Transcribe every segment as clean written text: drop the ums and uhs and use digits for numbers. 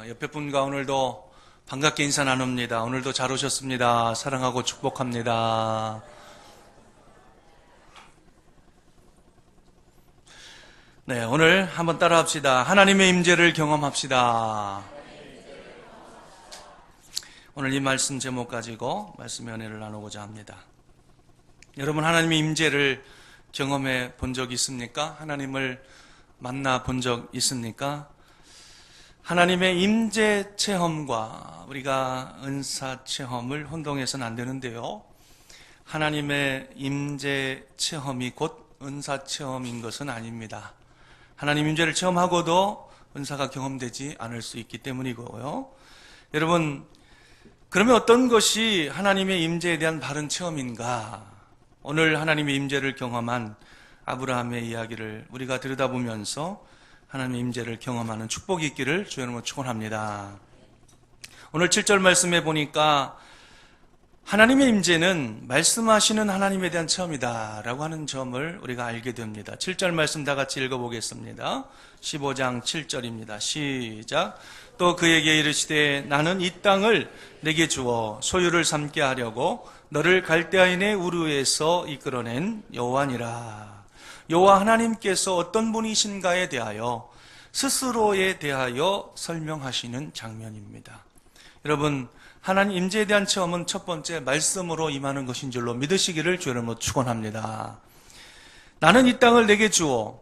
옆에 분과 오늘도 반갑게 인사 나눕니다. 오늘도 잘 오셨습니다. 사랑하고 축복합니다. 네, 오늘 한번 따라 합시다. 하나님의 임재를 경험합시다. 오늘 이 말씀 제목 가지고 말씀의 은혜를 나누고자 합니다. 여러분, 하나님의 임재를 경험해 본 적 있습니까? 하나님을 만나 본 적 있습니까? 하나님의 임재 체험과 우리가 은사 체험을 혼동해서는 안 되는데요. 하나님의 임재 체험이 곧 은사 체험인 것은 아닙니다. 하나님 임재를 체험하고도 은사가 경험되지 않을 수 있기 때문이고요. 여러분, 그러면 어떤 것이 하나님의 임재에 대한 바른 체험인가? 오늘 하나님의 임재를 경험한 아브라함의 이야기를 우리가 들여다보면서 하나님의 임재를 경험하는 축복이 있기를 주의 이름으로 축원합니다. 오늘 7절 말씀에 보니까 하나님의 임재는 말씀하시는 하나님에 대한 체험이다라고 하는 점을 우리가 알게 됩니다. 7절 말씀 다 같이 읽어보겠습니다. 15장 7절입니다. 시작. 또 그에게 이르시되 나는 이 땅을 내게 주어 소유를 삼게 하려고 너를 갈대아인의 우르에서 이끌어낸 여호와니라. 여호와 하나님께서 어떤 분이신가에 대하여 스스로에 대하여 설명하시는 장면입니다. 여러분, 하나님 임재에 대한 체험은 첫 번째 말씀으로 임하는 것인 줄로 믿으시기를 주의 이름으로 축원합니다. 나는 이 땅을 내게 주어.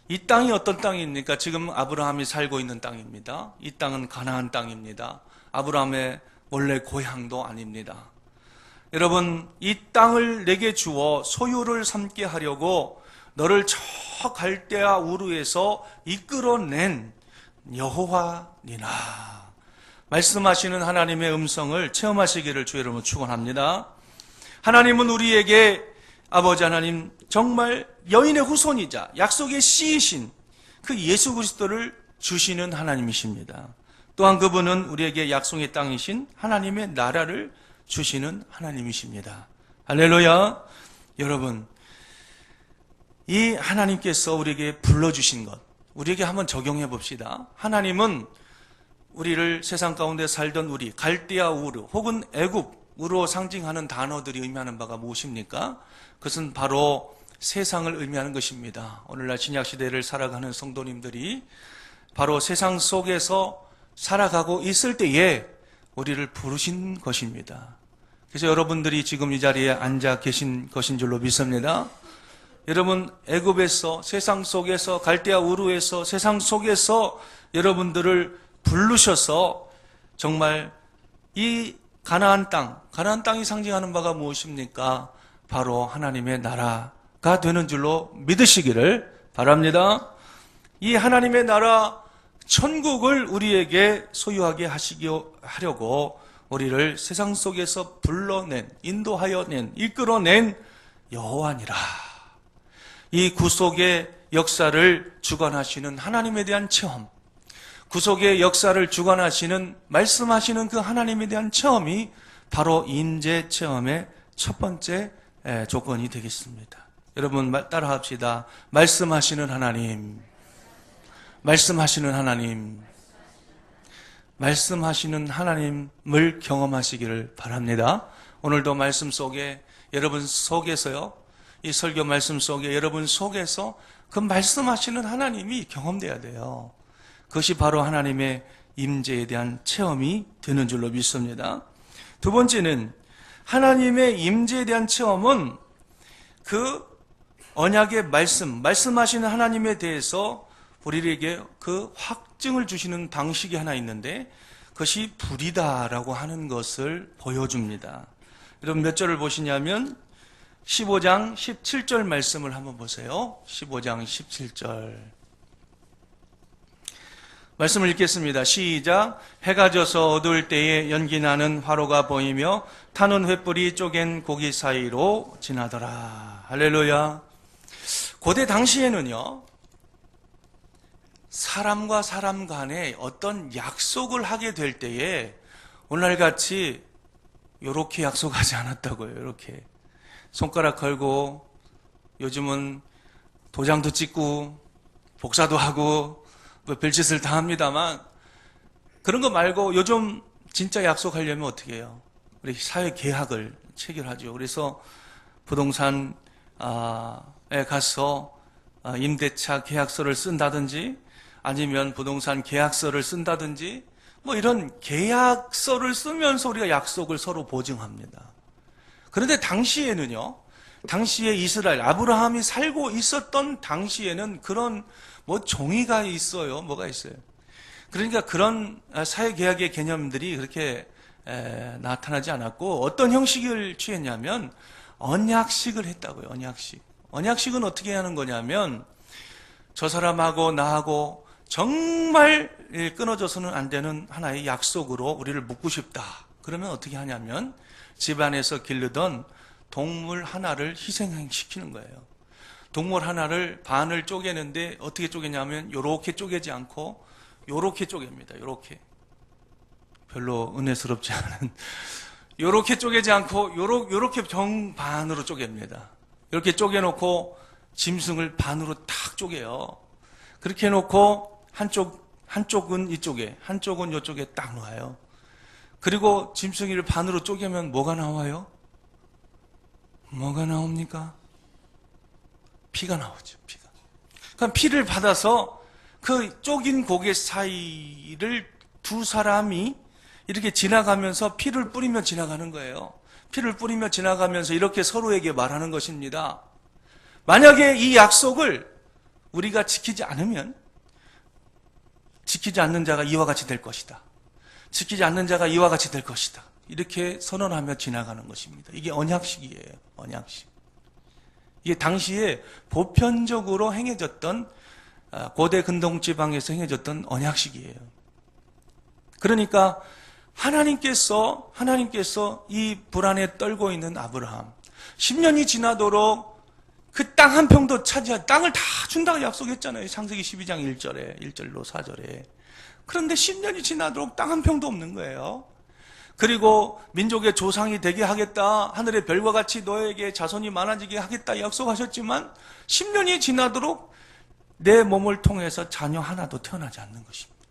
이 땅이 어떤 땅입니까? 지금 아브라함이 살고 있는 땅입니다. 이 땅은 가나안 땅입니다. 아브라함의 원래 고향도 아닙니다. 여러분, 이 땅을 내게 주어 소유를 삼게 하려고 너를 저 갈대아 우르에서 이끌어낸 여호와니라. 말씀하시는 하나님의 음성을 체험하시기를 주의 이름으로 축원합니다. 하나님은 우리에게 아버지 하나님 정말 여인의 후손이자 약속의 씨이신 그 예수 그리스도를 주시는 하나님이십니다. 또한 그분은 우리에게 약속의 땅이신 하나님의 나라를 주시는 하나님이십니다. 할렐루야. 여러분, 이 하나님께서 우리에게 불러주신 것, 우리에게 한번 적용해 봅시다. 하나님은 우리를 세상 가운데 살던 우리, 갈대아 우르 혹은 애굽으로 상징하는 단어들이 의미하는 바가 무엇입니까? 그것은 바로 세상을 의미하는 것입니다. 오늘날 신약시대를 살아가는 성도님들이 바로 세상 속에서 살아가고 있을 때에 우리를 부르신 것입니다. 그래서 여러분들이 지금 이 자리에 앉아 계신 것인 줄로 믿습니다. 여러분, 애굽에서 세상 속에서 갈대아 우르에서 세상 속에서 여러분들을 부르셔서 정말 이 가나안 땅이 상징하는 바가 무엇입니까? 바로 하나님의 나라가 되는 줄로 믿으시기를 바랍니다. 이 하나님의 나라 천국을 우리에게 소유하게 하려고 우리를 세상 속에서 불러낸, 인도하여 낸, 이끌어낸 여호와니라. 이 구속의 역사를 주관하시는 하나님에 대한 체험, 구속의 역사를 주관하시는 말씀하시는 그 하나님에 대한 체험이 바로 임재 체험의 첫 번째 조건이 되겠습니다. 여러분 따라 합시다. 말씀하시는 하나님, 말씀하시는 하나님, 말씀하시는 하나님을 경험하시기를 바랍니다. 오늘도 말씀 속에 여러분 속에서요, 이 설교 말씀 속에 여러분 속에서 그 말씀하시는 하나님이 경험돼야 돼요. 그것이 바로 하나님의 임재에 대한 체험이 되는 줄로 믿습니다. 두 번째는 하나님의 임재에 대한 체험은 그 언약의 말씀하시는 하나님에 대해서 우리에게 그 확증을 주시는 방식이 하나 있는데 그것이 불이다라고 하는 것을 보여줍니다. 여러분 몇 절을 보시냐면 15장 17절 말씀을 한번 보세요. 15장 17절 말씀을 읽겠습니다. 시작. 해가 져서 어두울 때에 연기나는 화로가 보이며 타는 횃불이 쪼갠 고기 사이로 지나더라. 할렐루야. 고대 당시에는요, 사람과 사람 간에 어떤 약속을 하게 될 때에 오늘같이 이렇게 약속하지 않았다고요. 이렇게 손가락 걸고 요즘은 도장도 찍고 복사도 하고 뭐 별짓을 다 합니다만 그런 거 말고 요즘 진짜 약속하려면 어떻게 해요? 우리 사회 계약을 체결하죠. 그래서 부동산에 가서 임대차 계약서를 쓴다든지 아니면 부동산 계약서를 쓴다든지 뭐 이런 계약서를 쓰면서 우리가 약속을 서로 보증합니다. 그런데 당시에는요, 당시에 이스라엘, 아브라함이 살고 있었던 당시에는 그런 뭐 종이가 있어요. 뭐가 있어요. 그러니까 그런 사회계약의 개념들이 그렇게 나타나지 않았고 어떤 형식을 취했냐면 언약식을 했다고요. 언약식. 언약식은 어떻게 하는 거냐면 저 사람하고 나하고 정말 끊어져서는 안 되는 하나의 약속으로 우리를 묶고 싶다. 그러면 어떻게 하냐면 집안에서 기르던 동물 하나를 희생시키는 거예요. 동물 하나를 반을 쪼개는데 어떻게 쪼개냐면 요렇게 쪼개지 않고 요렇게 쪼갭니다. 요렇게. 별로 은혜스럽지 않은 요렇게 쪼개지 않고 요렇게 정반으로 쪼갭니다. 이렇게 쪼개놓고 짐승을 반으로 탁 쪼개요. 그렇게 해놓고 한쪽은 이쪽에 한쪽은 이쪽에 딱 놓아요. 그리고 짐승이를 반으로 쪼개면 뭐가 나와요? 뭐가 나옵니까? 피가 나오죠. 피가. 그럼 피를 받아서 그 쪼긴 고개 사이를 두 사람이 이렇게 지나가면서 피를 뿌리며 지나가는 거예요. 피를 뿌리며 지나가면서 이렇게 서로에게 말하는 것입니다. 만약에 이 약속을 우리가 지키지 않으면 지키지 않는 자가 이와 같이 될 것이다. 지키지 않는 자가 이와 같이 될 것이다. 이렇게 선언하며 지나가는 것입니다. 이게 언약식이에요. 언약식. 이게 당시에 보편적으로 행해졌던 고대 근동지방에서 행해졌던 언약식이에요. 그러니까 하나님께서 이 불안에 떨고 있는 아브라함 10년이 지나도록 그 땅 한 평도 차지한 땅을 다 준다고 약속했잖아요. 창세기 12장 1절로 4절에. 그런데 10년이 지나도록 땅 한 평도 없는 거예요. 그리고 민족의 조상이 되게 하겠다. 하늘의 별과 같이 너에게 자손이 많아지게 하겠다 약속하셨지만 10년이 지나도록 내 몸을 통해서 자녀 하나도 태어나지 않는 것입니다.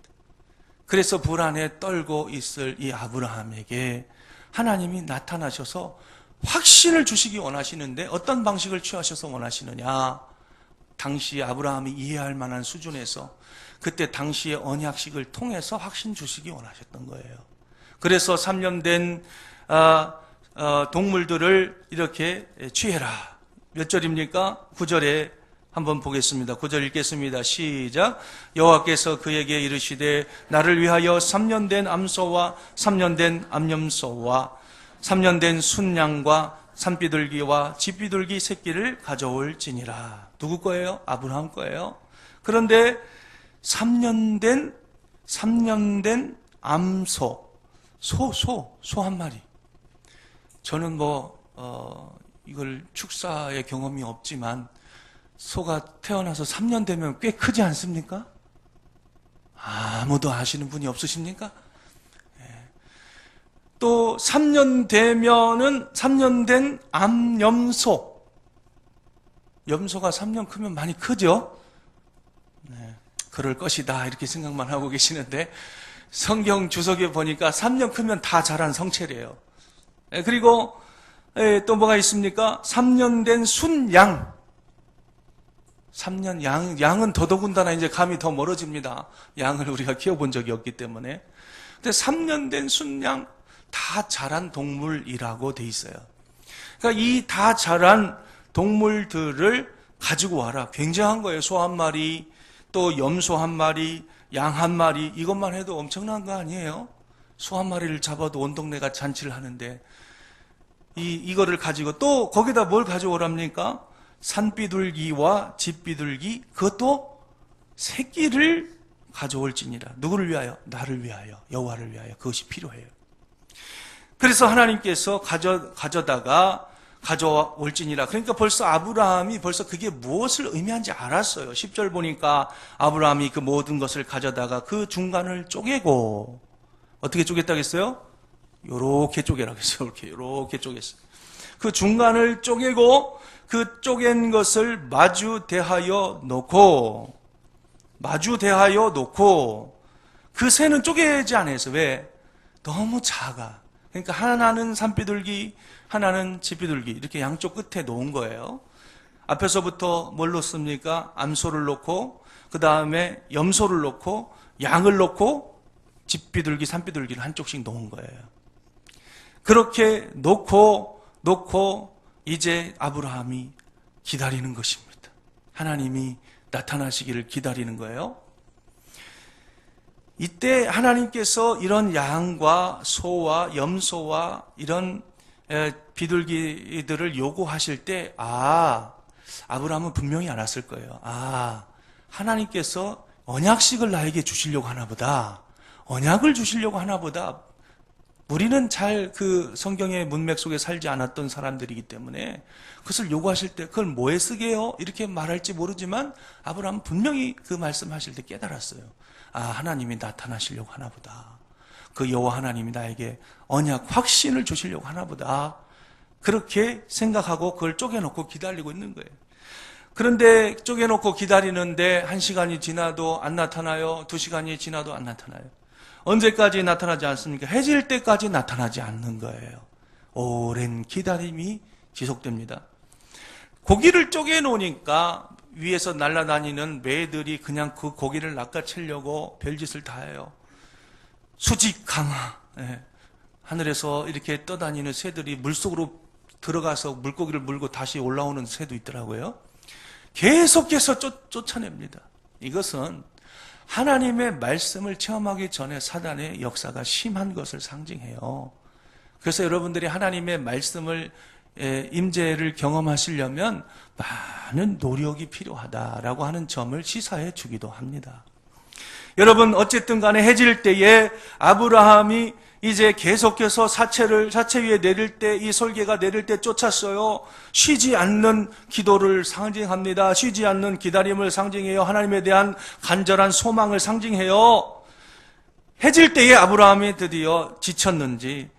그래서 불안에 떨고 있을 이 아브라함에게 하나님이 나타나셔서 확신을 주시기 원하시는데 어떤 방식을 취하셔서 원하시느냐? 당시 아브라함이 이해할 만한 수준에서 그때 당시의 언약식을 통해서 확신 주시기 원하셨던 거예요. 그래서 3년 된 동물들을 이렇게 취해라. 몇 절입니까? 9절에 한번 보겠습니다. 9절 읽겠습니다. 시작. 여호와께서 그에게 이르시되 나를 위하여 3년 된 암소와 3년 된 암염소와 3년 된 순양과 산비둘기와 집비둘기 새끼를 가져올지니라. 누구 거예요? 아브라함 거예요. 그런데 3년 된 암소, 소 한 마리. 저는 이걸 축사의 경험이 없지만 소가 태어나서 3년 되면 꽤 크지 않습니까? 아무도 아시는 분이 없으십니까? 또 3년 되면은 3년 된 암염소. 염소가 3년 크면 많이 크죠? 네, 그럴 것이다 이렇게 생각만 하고 계시는데 성경 주석에 보니까 3년 크면 다 자란 성체래요. 그리고 또 뭐가 있습니까? 3년 된 순양. 3년 양은 더더군다나 이제 감이 더 멀어집니다. 양을 우리가 키워본 적이 없기 때문에. 근데 3년 된 순양 다 자란 동물이라고 돼 있어요. 그러니까 이 다 자란 동물들을 가지고 와라. 굉장한 거예요. 소 한 마리, 또 염소 한 마리, 양 한 마리. 이것만 해도 엄청난 거 아니에요? 소 한 마리를 잡아도 온 동네가 잔치를 하는데 이거를 가지고 또 거기다 뭘 가져오랍니까? 산비둘기와 집비둘기, 그것도 새끼를 가져올지니라. 누구를 위하여? 나를 위하여, 여호와를 위하여. 그것이 필요해요. 그래서 하나님께서 가져올지니라. 그러니까 벌써 아브라함이 벌써 그게 무엇을 의미한지 알았어요. 10절 보니까 아브라함이 그 모든 것을 가져다가 그 중간을 쪼개고, 어떻게 쪼갰다고 했어요? 요렇게 쪼개라고 했어요. 요렇게 쪼갰어요. 그 중간을 쪼개고 그 쪼갠 것을 마주 대하여 놓고 그 새는 쪼개지 않아서. 왜? 너무 작아. 그러니까 하나는 산비둘기, 하나는 집비둘기 이렇게 양쪽 끝에 놓은 거예요. 앞에서부터 뭘 놓습니까? 암소를 놓고 그 다음에 염소를 놓고 양을 놓고 집비둘기, 산비둘기를 한쪽씩 놓은 거예요. 그렇게 놓고 이제 아브라함이 기다리는 것입니다. 하나님이 나타나시기를 기다리는 거예요. 이때 하나님께서 이런 양과 소와 염소와 이런 비둘기들을 요구하실 때 아브라함은 분명히 알았을 거예요. 하나님께서 언약식을 나에게 주시려고 하나 보다. 언약을 주시려고 하나 보다. 우리는 잘 그 성경의 문맥 속에 살지 않았던 사람들이기 때문에 그것을 요구하실 때 그걸 뭐에 쓰게요? 이렇게 말할지 모르지만 아브라함은 분명히 그 말씀하실 때 깨달았어요. 하나님이 나타나시려고 하나 보다. 그 여호와 하나님이 나에게 언약 확신을 주시려고 하나 보다. 그렇게 생각하고 그걸 쪼개놓고 기다리고 있는 거예요. 그런데 쪼개놓고 기다리는데 1시간이 지나도 안 나타나요. 2시간이 지나도 안 나타나요. 언제까지 나타나지 않습니까? 해질 때까지 나타나지 않는 거예요. 오랜 기다림이 지속됩니다. 고기를 쪼개놓으니까 위에서 날아다니는 매들이 그냥 그 고기를 낚아채려고 별짓을 다 해요. 수직 강화. 하늘에서 이렇게 떠다니는 새들이 물속으로 들어가서 물고기를 물고 다시 올라오는 새도 있더라고요. 계속해서 쫓아냅니다. 이것은 하나님의 말씀을 체험하기 전에 사단의 역사가 심한 것을 상징해요. 그래서 여러분들이 하나님의 말씀을 임재를 경험하시려면 많은 노력이 필요하다라고 하는 점을 시사해 주기도 합니다. 여러분 어쨌든 간에 해질 때에 아브라함이 이제 계속해서 사체 위에 내릴 때, 이 솔개가 내릴 때 쫓았어요. 쉬지 않는 기도를 상징합니다. 쉬지 않는 기다림을 상징해요. 하나님에 대한 간절한 소망을 상징해요. 해질 때에 아브라함이 드디어 지쳤는지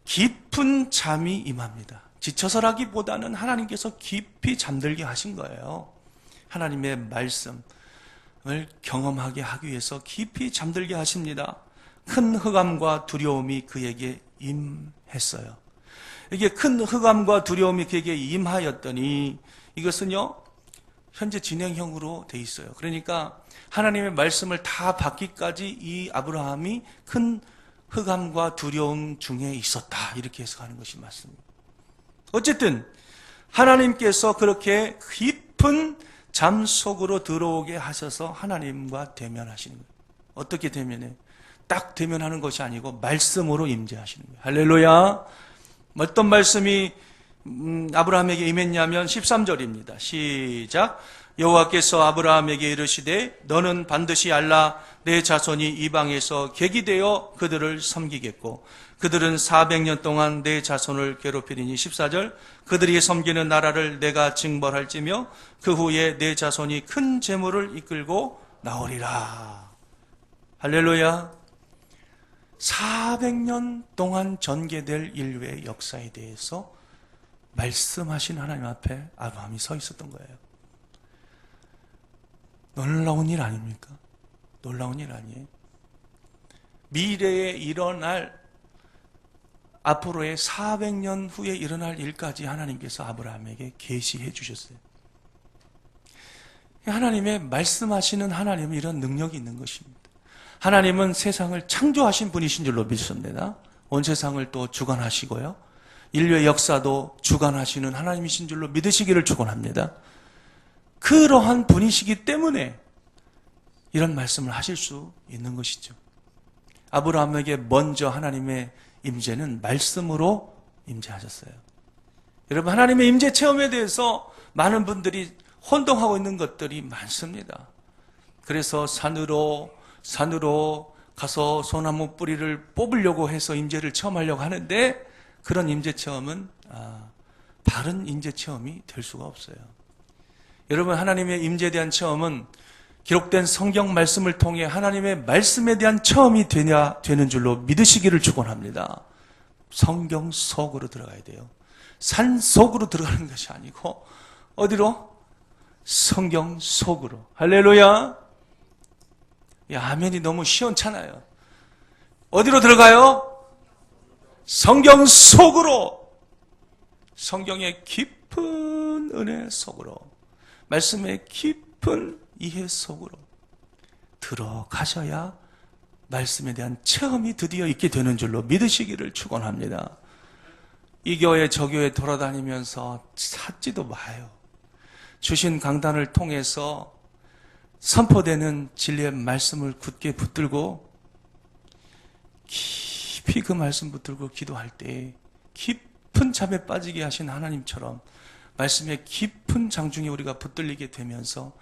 깊은 잠이 임합니다. 지쳐서라기보다는 하나님께서 깊이 잠들게 하신 거예요. 하나님의 말씀을 경험하게 하기 위해서 깊이 잠들게 하십니다. 큰 흑암과 두려움이 그에게 임했어요. 이게 큰 흑암과 두려움이 그에게 임하였더니 이것은요 현재 진행형으로 돼 있어요. 그러니까 하나님의 말씀을 다 받기까지 이 아브라함이 큰 흑암과 두려움 중에 있었다, 이렇게 해석하는 것이 맞습니다. 어쨌든 하나님께서 그렇게 깊은 잠 속으로 들어오게 하셔서 하나님과 대면하시는 거예요. 어떻게 대면해요? 딱 대면하는 것이 아니고 말씀으로 임재하시는 거예요. 할렐루야. 어떤 말씀이 아브라함에게 임했냐면 13절입니다. 시작. 여호와께서 아브라함에게 이르시되 너는 반드시 알라. 내 자손이 이방에서 객이 되어 그들을 섬기겠고 그들은 400년 동안 내 자손을 괴롭히리니. 14절. 그들이 섬기는 나라를 내가 징벌할지며 그 후에 내 자손이 큰 재물을 이끌고 나오리라. 할렐루야. 400년 동안 전개될 인류의 역사에 대해서 말씀하신 하나님 앞에 아브라함이 서 있었던 거예요. 놀라운 일 아닙니까? 놀라운 일 아니에요? 미래에 일어날, 앞으로의 400년 후에 일어날 일까지 하나님께서 아브라함에게 계시해 주셨어요. 하나님의 말씀하시는 하나님은 이런 능력이 있는 것입니다. 하나님은 세상을 창조하신 분이신 줄로 믿습니다. 온 세상을 또 주관하시고요. 인류의 역사도 주관하시는 하나님이신 줄로 믿으시기를 축원합니다. 그러한 분이시기 때문에 이런 말씀을 하실 수 있는 것이죠. 아브라함에게 먼저 하나님의 임재는 말씀으로 임재하셨어요. 여러분, 하나님의 임재 체험에 대해서 많은 분들이 혼동하고 있는 것들이 많습니다. 그래서 산으로 가서 소나무 뿌리를 뽑으려고 해서 임재를 체험하려고 하는데 그런 임재 체험은 바른 임재 체험이 될 수가 없어요. 여러분, 하나님의 임재에 대한 체험은 기록된 성경 말씀을 통해 하나님의 말씀에 대한 체험이 되는 줄로 믿으시기를 축원합니다. 성경 속으로 들어가야 돼요. 산 속으로 들어가는 것이 아니고 어디로? 성경 속으로. 할렐루야. 이 아멘이 너무 시원찮아요. 어디로 들어가요? 성경 속으로. 성경의 깊은 은혜 속으로. 말씀의 깊은 이해 속으로 들어가셔야 말씀에 대한 체험이 드디어 있게 되는 줄로 믿으시기를 축원합니다. 이 교회 저 교회 돌아다니면서 찾지도 마요. 주신 강단을 통해서 선포되는 진리의 말씀을 굳게 붙들고 깊이 그 말씀 붙들고 기도할 때 깊은 잠에 빠지게 하신 하나님처럼 말씀의 깊은 장중에 우리가 붙들리게 되면서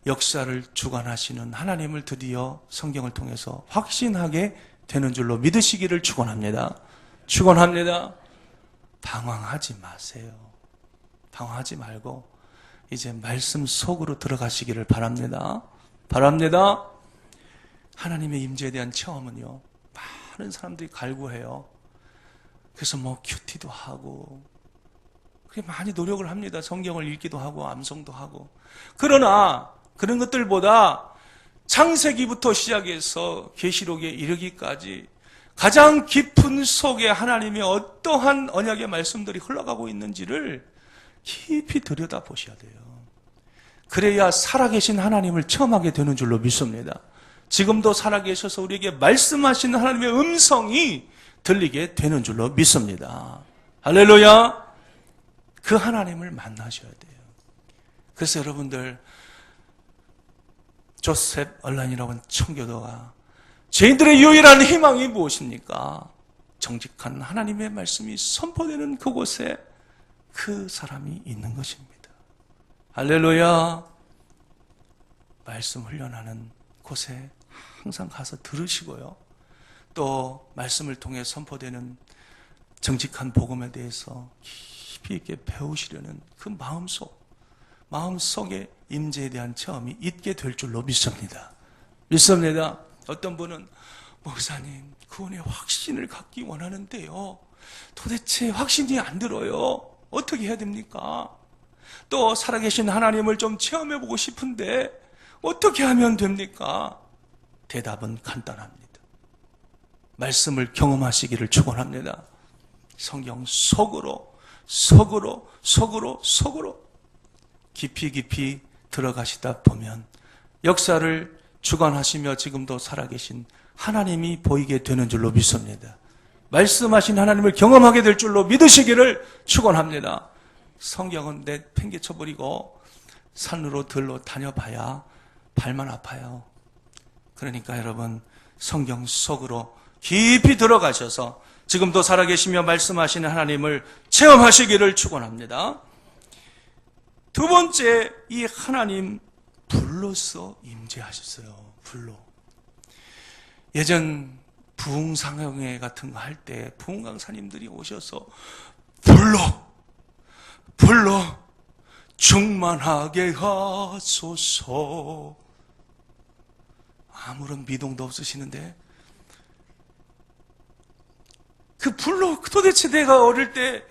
역사를 주관하시는 하나님을 드디어 성경을 통해서 확신하게 되는 줄로 믿으시기를 축원합니다. 축원합니다. 방황하지 마세요. 방황하지 말고 이제 말씀 속으로 들어가시기를 바랍니다. 바랍니다. 하나님의 임재에 대한 체험은요, 많은 사람들이 갈구해요. 그래서 뭐 큐티도 하고 그렇게 많이 노력을 합니다. 성경을 읽기도 하고 암송도 하고. 그러나 그런 것들보다 창세기부터 시작해서 계시록에 이르기까지 가장 깊은 속에 하나님의 어떠한 언약의 말씀들이 흘러가고 있는지를 깊이 들여다보셔야 돼요. 그래야 살아계신 하나님을 체험하게 되는 줄로 믿습니다. 지금도 살아계셔서 우리에게 말씀하시는 하나님의 음성이 들리게 되는 줄로 믿습니다. 할렐루야! 그 하나님을 만나셔야 돼요. 그래서 여러분들, 조셉 얼란이라고 하는 청교도가 죄인들의 유일한 희망이 무엇입니까? 정직한 하나님의 말씀이 선포되는 그곳에 그 사람이 있는 것입니다. 할렐루야! 말씀 훈련하는 곳에 항상 가서 들으시고요. 또 말씀을 통해 선포되는 정직한 복음에 대해서 깊이 있게 배우시려는 그 마음속에 임재에 대한 체험이 있게 될 줄로 믿습니다. 믿습니다. 어떤 분은 목사님, 구원의 확신을 갖기 원하는데요, 도대체 확신이 안 들어요. 어떻게 해야 됩니까? 또 살아계신 하나님을 좀 체험해보고 싶은데 어떻게 하면 됩니까? 대답은 간단합니다. 말씀을 경험하시기를 축원합니다. 성경 속으로 깊이 들어가시다 보면 역사를 주관하시며 지금도 살아계신 하나님이 보이게 되는 줄로 믿습니다. 말씀하신 하나님을 경험하게 될 줄로 믿으시기를 축원합니다. 성경은 내팽개쳐버리고 산으로 들로 다녀봐야 발만 아파요. 그러니까 여러분, 성경 속으로 깊이 들어가셔서 지금도 살아계시며 말씀하시는 하나님을 체험하시기를 축원합니다. 두 번째, 이 하나님 불로서 임재하셨어요. 불로. 예전 부흥상회 같은 거 할 때 부흥강사님들이 오셔서 불로 충만하게 하소서. 아무런 미동도 없으시는데 그 불로, 도대체 내가 어릴 때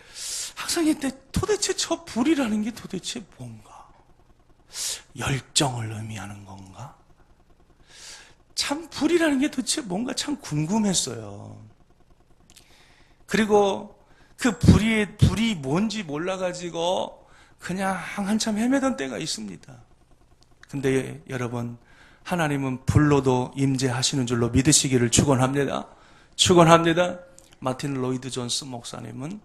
항상 이때 도대체 저 불이라는 게 도대체 뭔가? 열정을 의미하는 건가? 참 불이라는 게 도대체 뭔가 참 궁금했어요. 그리고 그 불이 뭔지 몰라가지고 그냥 한참 헤매던 때가 있습니다. 근데 여러분, 하나님은 불로도 임재하시는 줄로 믿으시기를 축원합니다. 축원합니다. 마틴 로이드 존스 목사님은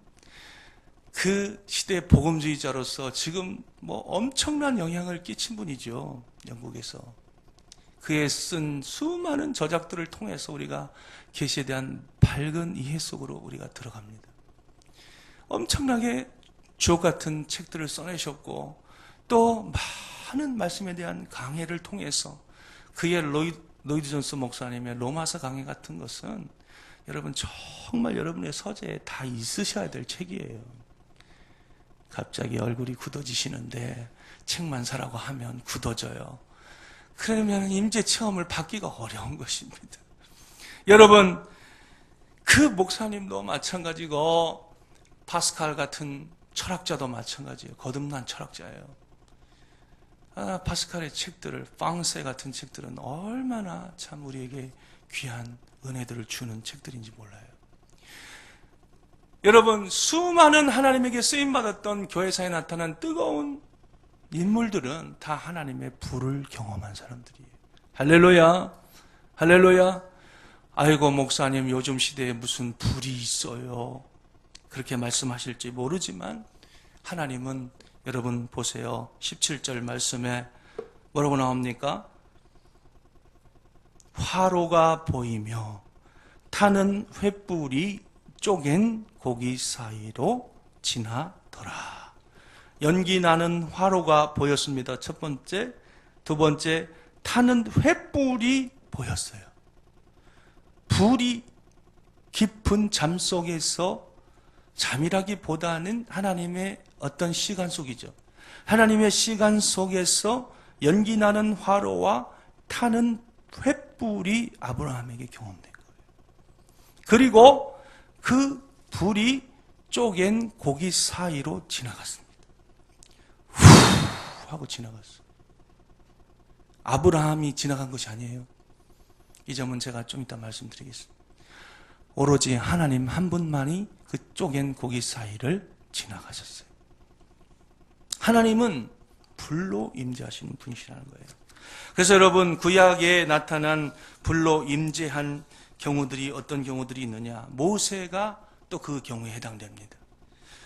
그 시대의 복음주의자로서 지금 뭐 엄청난 영향을 끼친 분이죠. 영국에서. 그의 쓴 수많은 저작들을 통해서 우리가 계시에 대한 밝은 이해 속으로 우리가 들어갑니다. 엄청나게 주옥 같은 책들을 써내셨고 또 많은 말씀에 대한 강해를 통해서 그의 로이드 존스 목사님의 로마서 강해 같은 것은 여러분 정말 여러분의 서재에 다 있으셔야 될 책이에요. 갑자기 얼굴이 굳어지시는데 책만 사라고 하면 굳어져요. 그러면 임재 체험을 받기가 어려운 것입니다. 여러분, 그 목사님도 마찬가지고 파스칼 같은 철학자도 마찬가지예요. 거듭난 철학자예요. 파스칼의 책들을, 빵세 같은 책들은 얼마나 참 우리에게 귀한 은혜들을 주는 책들인지 몰라요. 여러분, 수많은 하나님에게 쓰임받았던 교회사에 나타난 뜨거운 인물들은 다 하나님의 불을 경험한 사람들이에요. 할렐루야, 할렐루야. 아이고 목사님, 요즘 시대에 무슨 불이 있어요, 그렇게 말씀하실지 모르지만 하나님은, 여러분 보세요, 17절 말씀에 뭐라고 나옵니까? 화로가 보이며 타는 횃불이 쪼갠 고기 사이로 지나더라. 연기 나는 화로가 보였습니다. 첫 번째. 두 번째, 타는 횃불이 보였어요. 불이 깊은 잠 속에서, 잠이라기보다는 하나님의 어떤 시간 속이죠. 하나님의 시간 속에서 연기 나는 화로와 타는 횃불이 아브라함에게 경험된 거예요. 그리고 그 불이 쪼갠 고기 사이로 지나갔습니다. 후 하고 지나갔어요. 아브라함이 지나간 것이 아니에요. 이 점은 제가 좀 이따 말씀드리겠습니다. 오로지 하나님 한 분만이 그 쪼갠 고기 사이를 지나가셨어요. 하나님은 불로 임재하시는 분이시라는 거예요. 그래서 여러분, 구약에 나타난 불로 임재한 경우들이 어떤 경우들이 있느냐? 모세가 또 그 경우에 해당됩니다.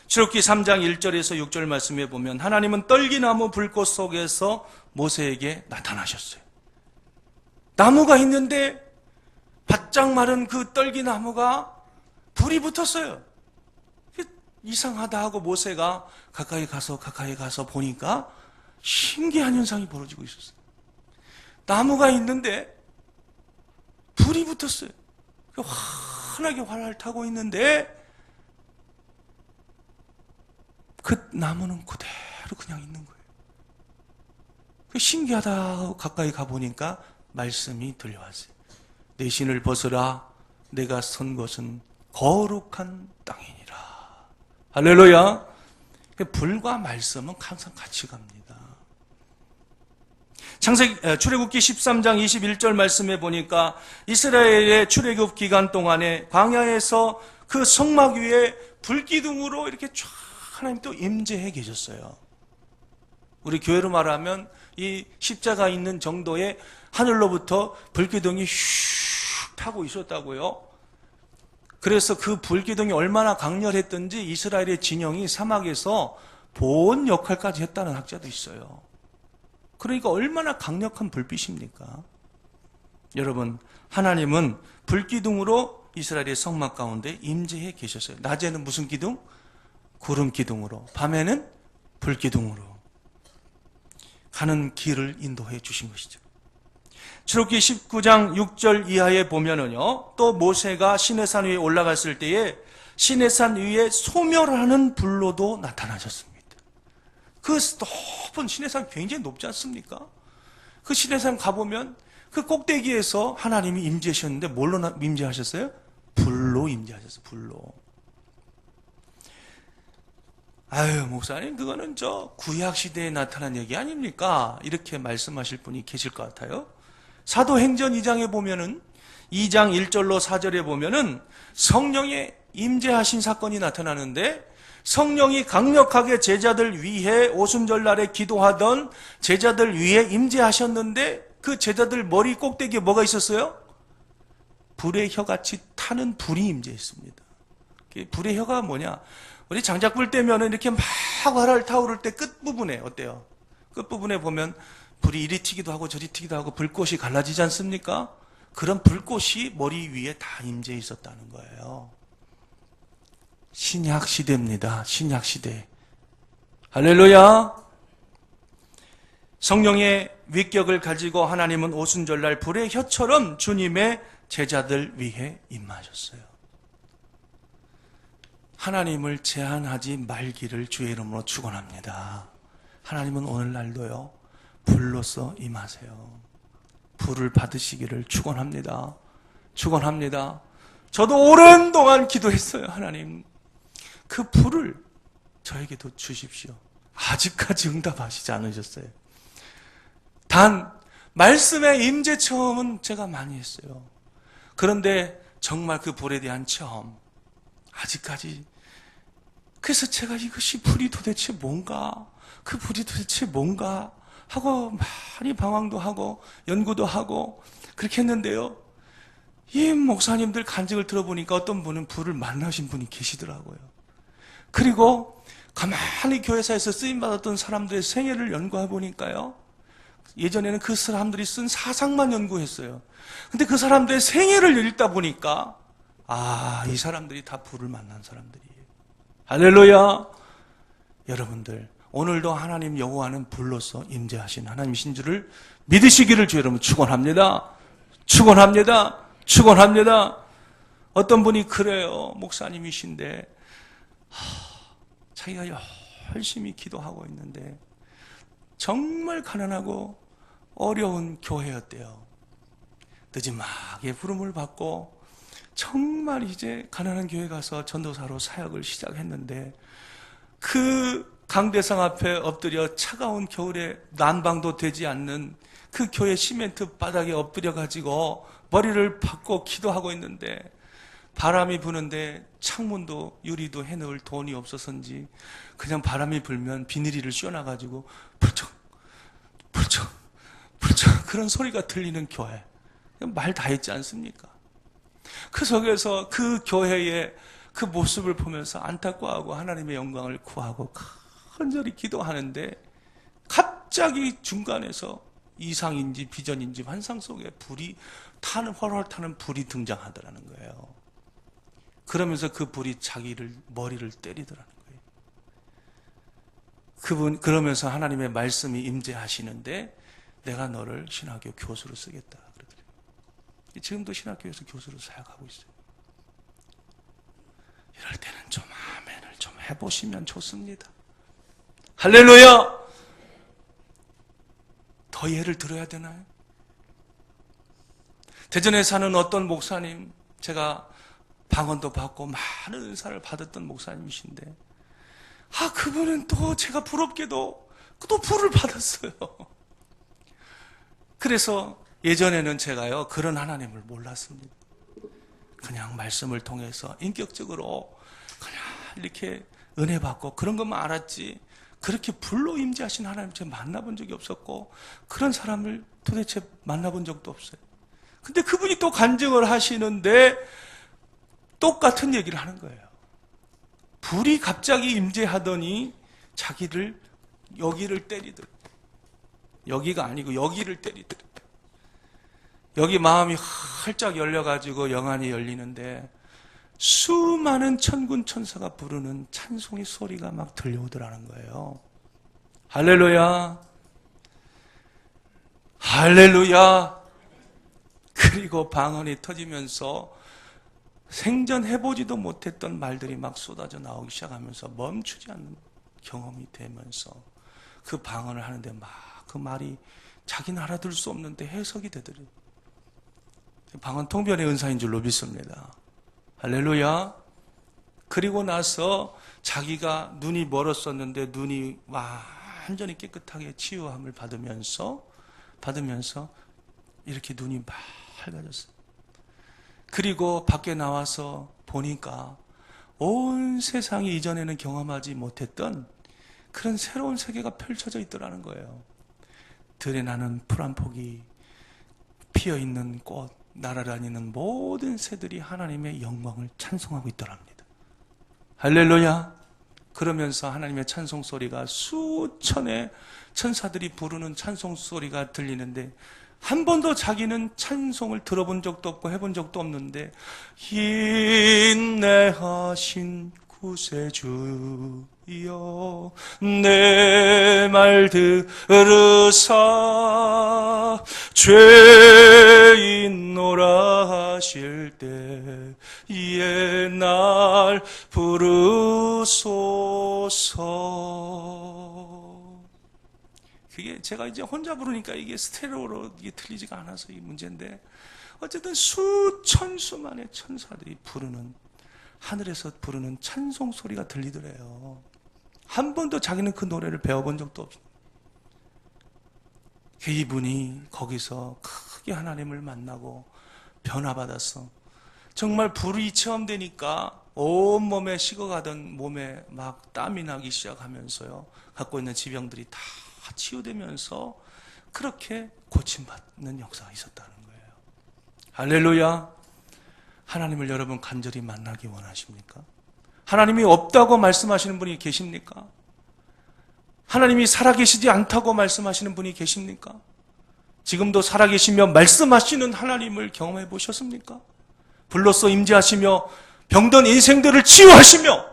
출애굽기 3장 1절에서 6절 말씀에 보면 하나님은 떨기나무 불꽃 속에서 모세에게 나타나셨어요. 나무가 있는데 바짝 마른 그 떨기나무가 불이 붙었어요. 이상하다 하고 모세가 가까이 가서 보니까 신기한 현상이 벌어지고 있었어요. 나무가 있는데 불이 붙었어요. 환하게 활활 타고 있는데 그 나무는 그대로 그냥 있는 거예요. 신기하다 하고 가까이 가보니까 말씀이 들려왔어요. 내 신을 벗으라. 내가 선 곳은 거룩한 땅이니라. 할렐루야. 불과 말씀은 항상 같이 갑니다. 출애굽기 13장 21절 말씀에 보니까 이스라엘의 출애굽 기간 동안에 광야에서 그 성막 위에 불기둥으로 이렇게 쫙 하나님 또 임재해 계셨어요. 우리 교회로 말하면 이 십자가 있는 정도의 하늘로부터 불기둥이 슉 타고 있었다고요. 그래서 그 불기둥이 얼마나 강렬했던지 이스라엘의 진영이 사막에서 보온 역할까지 했다는 학자도 있어요. 그러니까 얼마나 강력한 불빛입니까? 여러분, 하나님은 불기둥으로 이스라엘의 성막 가운데 임재해 계셨어요. 낮에는 무슨 기둥? 구름 기둥으로, 밤에는 불기둥으로 가는 길을 인도해 주신 것이죠. 출애굽기 19장 6절 이하에 보면은요, 또 모세가 시내산 위에 올라갔을 때에 시내산 위에 소멸하는 불로도 나타나셨습니다. 그 높은 시내산 굉장히 높지 않습니까? 그 시내산 가보면 그 꼭대기에서 하나님이 임재하셨는데 뭘로 임재하셨어요? 불로 임재하셨어요. 불로. 아유, 목사님, 그거는 저 구약시대에 나타난 얘기 아닙니까? 이렇게 말씀하실 분이 계실 것 같아요. 사도행전 2장에 보면은 2장 1절로 4절에 보면은 성령의 임재하신 사건이 나타나는데, 성령이 강력하게 제자들 위해 오순절날에 기도하던 제자들 위해 임재하셨는데, 그 제자들 머리 꼭대기에 뭐가 있었어요? 불의 혀같이 타는 불이 임재했습니다. 불의 혀가 뭐냐? 우리 장작불 때면은 이렇게 막 활활 타오를 때 끝부분에 어때요? 끝부분에 보면 불이 이리 튀기도 하고 저리 튀기도 하고 불꽃이 갈라지지 않습니까? 그런 불꽃이 머리 위에 다 임재해 있었다는 거예요. 신약 시대입니다. 신약 시대. 할렐루야. 성령의 위격을 가지고 하나님은 오순절날 불의 혀처럼 주님의 제자들 위해 임하셨어요. 하나님을 제한하지 말기를 주의 이름으로 축원합니다. 하나님은 오늘날도요, 불로서 임하세요. 불을 받으시기를 축원합니다. 축원합니다. 저도 오랜 동안 기도했어요. 하나님, 그 불을 저에게도 주십시오. 아직까지 응답하시지 않으셨어요. 단 말씀의 임재 체험은 제가 많이 했어요. 그런데 정말 그 불에 대한 체험 아직까지, 그래서 제가 이것이 불이 도대체 뭔가, 그 불이 도대체 뭔가 하고 많이 방황도 하고 연구도 하고 그렇게 했는데요, 이 목사님들 간증을 들어보니까 어떤 분은 불을 만나신 분이 계시더라고요. 그리고 가만히 교회사에서 쓰임받았던 사람들의 생애를 연구해 보니까요, 예전에는 그 사람들이 쓴 사상만 연구했어요. 근데 그 사람들의 생애를 읽다 보니까 이 사람들이 다 불을 만난 사람들이에요. 할렐루야. 여러분들, 오늘도 하나님 여호와는 불로서 임재하신 하나님이신 줄을 믿으시기를 주 여러분 축원합니다. 축원합니다. 축원합니다. 어떤 분이 그래요. 목사님이신데 자기가 열심히 기도하고 있는데 정말 가난하고 어려운 교회였대요. 늦지막에 부름을 받고 정말 이제 가난한 교회 가서 전도사로 사역을 시작했는데, 그 강대상 앞에 엎드려 차가운 겨울에 난방도 되지 않는 그 교회 시멘트 바닥에 엎드려 가지고 머리를 박고 기도하고 있는데, 바람이 부는데 창문도 유리도 해놓을 돈이 없어서인지 그냥 바람이 불면 비닐을 씌워놔가지고 불쩍 불쩍 불쩍 그런 소리가 들리는 교회, 말 다 했지 않습니까? 그 속에서 그 교회의 그 모습을 보면서 안타까워하고 하나님의 영광을 구하고 간절히 기도하는데, 갑자기 중간에서 이상인지 비전인지 환상 속에 불이 타는, 훨훨 타는 불이 등장하더라는 거예요. 그러면서 그 불이 자기를 머리를 때리더라는 거예요. 그러면서 하나님의 말씀이 임재하시는데, 내가 너를 신학교 교수로 쓰겠다 그러더래요. 지금도 신학교에서 교수로 사역하고 있어요. 이럴 때는 좀 아멘을 좀 해보시면 좋습니다. 할렐루야! 더 예를 들어야 되나요? 대전에 사는 어떤 목사님, 제가 방언도 받고 많은 은사를 받았던 목사님이신데, 그분은 또 제가 부럽게도 또 불을 받았어요. 그래서 예전에는 제가요, 그런 하나님을 몰랐습니다. 그냥 말씀을 통해서 인격적으로 그냥 이렇게 은혜 받고 그런 것만 알았지, 그렇게 불로 임재하신 하나님 제가 만나본 적이 없었고, 그런 사람을 도대체 만나본 적도 없어요. 근데 그분이 또 간증을 하시는데 똑같은 얘기를 하는 거예요. 불이 갑자기 임재하더니 자기를 여기를 때리더라. 여기가 아니고 여기를 때리더라. 여기 마음이 활짝 열려가지고 영안이 열리는데 수많은 천군 천사가 부르는 찬송의 소리가 막 들려오더라는 거예요. 할렐루야, 할렐루야. 그리고 방언이 터지면서 생전해보지도 못했던 말들이 막 쏟아져 나오기 시작하면서 멈추지 않는 경험이 되면서 그 방언을 하는데 막 그 말이 자기는 알아들 수 없는데 해석이 되더래요. 방언 통변의 은사인 줄로 믿습니다. 할렐루야. 그리고 나서 자기가 눈이 멀었었는데 눈이 완전히 깨끗하게 치유함을 받으면서 이렇게 눈이 밝아졌어요. 그리고 밖에 나와서 보니까 온 세상이 이전에는 경험하지 못했던 그런 새로운 세계가 펼쳐져 있더라는 거예요. 들에 나는 풀 한 폭이, 피어있는 꽃, 날아다니는 모든 새들이 하나님의 영광을 찬송하고 있더랍니다. 할렐루야. 그러면서 하나님의 찬송 소리가 수천의 천사들이 부르는 찬송 소리가 들리는데, 한 번도 자기는 찬송을 들어본 적도 없고 해본 적도 없는데, 인내하신 구세주여 내 말 들으사 죄인노라 하실 때 옛날 부르소서. 그게 제가 이제 혼자 부르니까 이게 스테레오로 이게 들리지가 않아서 이 문제인데, 어쨌든 수천수만의 천사들이 부르는, 하늘에서 부르는 찬송 소리가 들리더래요. 한 번도 자기는 그 노래를 배워본 적도 없어요. 이분이 거기서 크게 하나님을 만나고 변화받았어. 정말 불이 체험되니까 온몸에 식어가던 몸에 막 땀이 나기 시작하면서요, 갖고 있는 질병들이 다 치유되면서 그렇게 고침받는 역사가 있었다는 거예요. 할렐루야. 하나님을 여러분 간절히 만나기 원하십니까? 하나님이 없다고 말씀하시는 분이 계십니까? 하나님이 살아계시지 않다고 말씀하시는 분이 계십니까? 지금도 살아계시며 말씀하시는 하나님을 경험해 보셨습니까? 불로써 임재하시며 병든 인생들을 치유하시며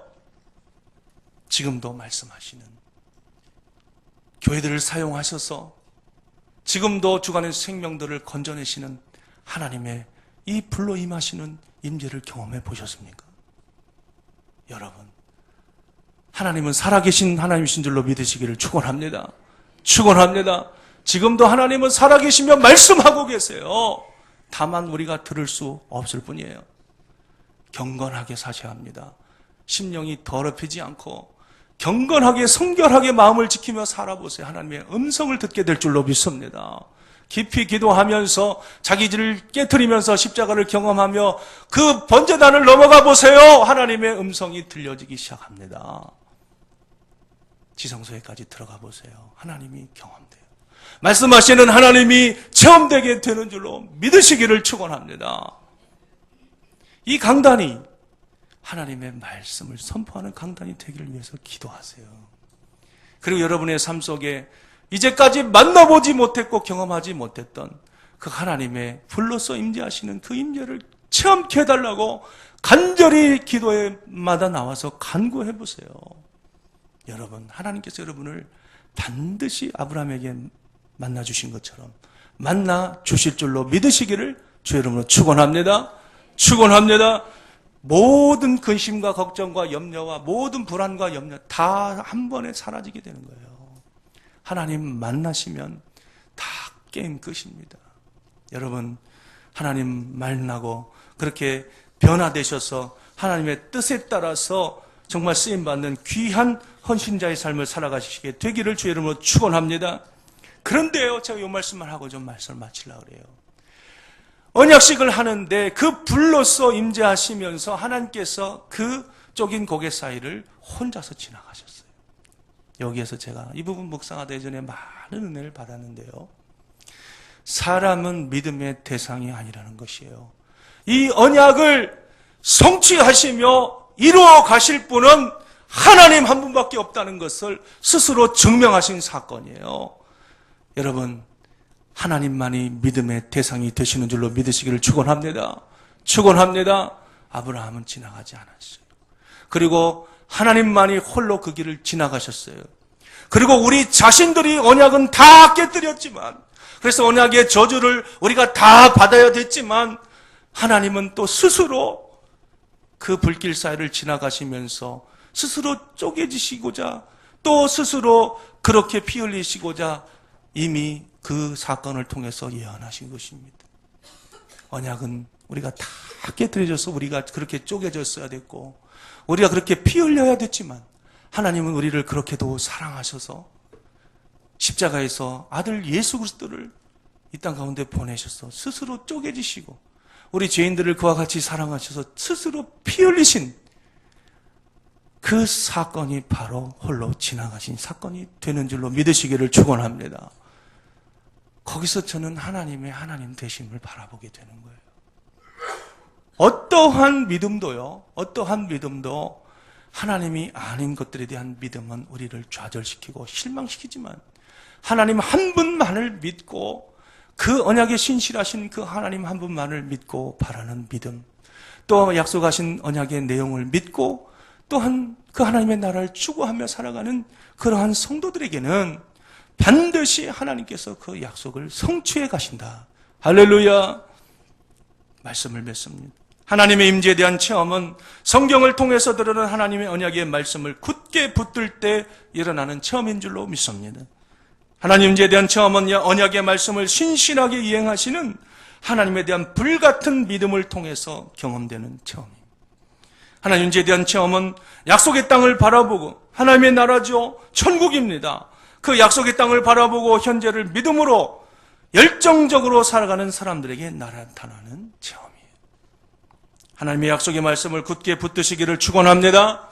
지금도 말씀하시는, 교회들을 사용하셔서 지금도 주관의 생명들을 건져내시는 하나님의 이 불로 임하시는 임재를 경험해 보셨습니까? 여러분, 하나님은 살아계신 하나님이신 줄로 믿으시기를 축원합니다. 축원합니다. 지금도 하나님은 살아계시며 말씀하고 계세요. 다만 우리가 들을 수 없을 뿐이에요. 경건하게 사셔야 합니다. 심령이 더럽히지 않고 경건하게 성결하게 마음을 지키며 살아보세요. 하나님의 음성을 듣게 될 줄로 믿습니다. 깊이 기도하면서 자기 질을 깨트리면서 십자가를 경험하며 그 번제단을 넘어가 보세요. 하나님의 음성이 들려지기 시작합니다. 지성소에까지 들어가 보세요. 하나님이 경험돼요. 말씀하시는 하나님이 체험되게 되는 줄로 믿으시기를 축원합니다. 이 강단이 하나님의 말씀을 선포하는 강단이 되기를 위해서 기도하세요. 그리고 여러분의 삶 속에 이제까지 만나보지 못했고 경험하지 못했던 그 하나님의 불로서 임재하시는 그 임재를 체험케 해달라고 간절히 기도에마다 나와서 간구해 보세요. 여러분, 하나님께서 여러분을 반드시 아브라함에게 만나 주신 것처럼 만나 주실 줄로 믿으시기를 주의 이름으로 축원합니다. 축원합니다. 모든 근심과 걱정과 염려와 모든 불안과 염려 다 한 번에 사라지게 되는 거예요. 하나님 만나시면 다 게임 끝입니다. 여러분, 하나님 만나고 그렇게 변화되셔서 하나님의 뜻에 따라서 정말 쓰임받는 귀한 헌신자의 삶을 살아가시게 되기를 주의 이름으로 축원합니다. 그런데요, 제가 이 말씀을 하고 좀 말씀을 마치려고 그래요. 언약식을 하는데 그 불로서 임재하시면서 하나님께서 그 쪼긴 고개 사이를 혼자서 지나가셨어요. 여기에서 제가 이 부분 묵상하다 예전에 많은 은혜를 받았는데요. 사람은 믿음의 대상이 아니라는 것이에요. 이 언약을 성취하시며 이루어 가실 분은 하나님 한 분밖에 없다는 것을 스스로 증명하신 사건이에요. 여러분, 하나님만이 믿음의 대상이 되시는 줄로 믿으시기를 축원합니다. 축원합니다. 아브라함은 지나가지 않았어요. 그리고 하나님만이 홀로 그 길을 지나가셨어요. 그리고 우리 자신들이 언약은 다 깨뜨렸지만, 그래서 언약의 저주를 우리가 다 받아야 됐지만, 하나님은 또 스스로 그 불길 사이를 지나가시면서 스스로 쪼개지시고자 또 스스로 그렇게 피 흘리시고자 이미 그 사건을 통해서 예언하신 것입니다. 언약은 우리가 다 깨뜨려져서 우리가 그렇게 쪼개졌어야 됐고 우리가 그렇게 피 흘려야 됐지만 하나님은 우리를 그렇게도 사랑하셔서 십자가에서 아들 예수 그리스도를 이 땅 가운데 보내셔서 스스로 쪼개지시고 우리 죄인들을 그와 같이 사랑하셔서 스스로 피 흘리신 그 사건이 바로 홀로 지나가신 사건이 되는 줄로 믿으시기를 축원합니다. 거기서 저는 하나님의 하나님 되심을 바라보게 되는 거예요. 어떠한 믿음도요, 어떠한 믿음도 하나님이 아닌 것들에 대한 믿음은 우리를 좌절시키고 실망시키지만 하나님 한 분만을 믿고 그 언약에 신실하신 그 하나님 한 분만을 믿고 바라는 믿음, 또 약속하신 언약의 내용을 믿고 또한 그 하나님의 나라를 추구하며 살아가는 그러한 성도들에게는 반드시 하나님께서 그 약속을 성취해 가신다. 할렐루야. 말씀을 맺습니다. 하나님의 임재에 대한 체험은 성경을 통해서 들으는 하나님의 언약의 말씀을 굳게 붙들 때 일어나는 체험인 줄로 믿습니다. 하나님 임재에 대한 체험은 언약의 말씀을 신실하게 이행하시는 하나님에 대한 불같은 믿음을 통해서 경험되는 체험입니다. 하나님 임재에 대한 체험은 약속의 땅을 바라보고 하나님의 나라죠. 천국입니다. 그 약속의 땅을 바라보고 현재를 믿음으로 열정적으로 살아가는 사람들에게 나타나는 체험이에요. 하나님의 약속의 말씀을 굳게 붙드시기를 축원합니다.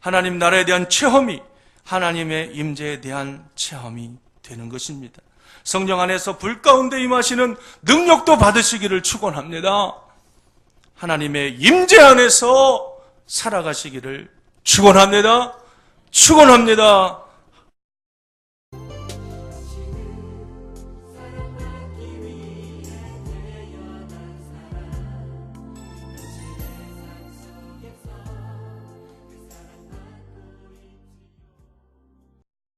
하나님 나라에 대한 체험이 하나님의 임재에 대한 체험이 되는 것입니다. 성령 안에서 불 가운데 임하시는 능력도 받으시기를 축원합니다. 하나님의 임재 안에서 살아가시기를 축원합니다. 축원합니다.